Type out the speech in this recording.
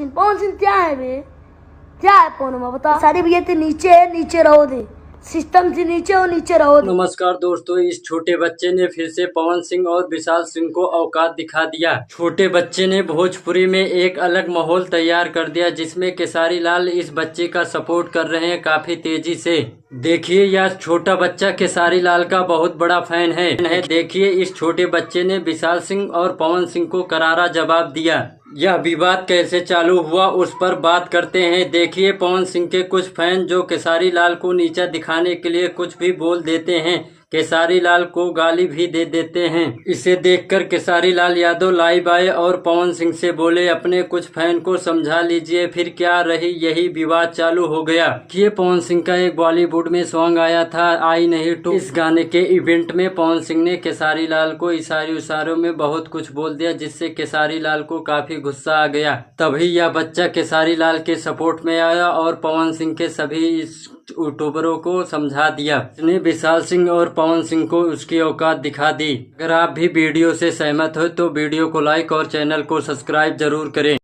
पवन सिंह क्या है बे? क्या है पवन बता? सारे भैया ते नीचे है, नीचे रहो दे। सिस्टम से नीचे हो, नीचे रहो दे। नमस्कार दोस्तों, इस छोटे बच्चे ने फिर से पवन सिंह और विशाल सिंह को औकात दिखा दिया। छोटे बच्चे ने भोजपुरी में एक अलग माहौल तैयार कर दिया, जिसमें केसारी लाल इस बच्चे का सपोर्ट कर रहे हैं काफी तेजी से। देखिए, यह छोटा बच्चा केसारी लाल का बहुत बड़ा फैन है। देखिए, इस छोटे बच्चे ने विशाल सिंह और पवन सिंह को करारा जवाब दिया। यह विवाद कैसे चालू हुआ उस पर बात करते हैं। देखिए, पवन सिंह के कुछ फैन जो केसारी लाल को नीचा दिखाने के लिए कुछ भी बोल देते हैं, केसारी लाल को गाली भी दे देते हैं। इसे देखकर केसारी लाल यादव लाइव आए और पवन सिंह से बोले, अपने कुछ फैन को समझा लीजिए। फिर क्या रही यही विवाद चालू हो गया। ये पवन सिंह का एक बॉलीवुड में सॉन्ग आया था, आई नहीं टू। इस गाने के इवेंट में पवन सिंह ने केसारी लाल को इशारों में बहुत कुछ बोल दिया, जिससे केसारी लाल को काफी गुस्सा आ गया। तभी यह बच्चा केसारी लाल के सपोर्ट में आया और पवन सिंह के सभी यूट्यूबरों को समझा दिया। उसने विशाल सिंह और पवन सिंह को उसकी औकात दिखा दी। अगर आप भी वीडियो से सहमत हो तो वीडियो को लाइक और चैनल को सब्सक्राइब जरूर करें।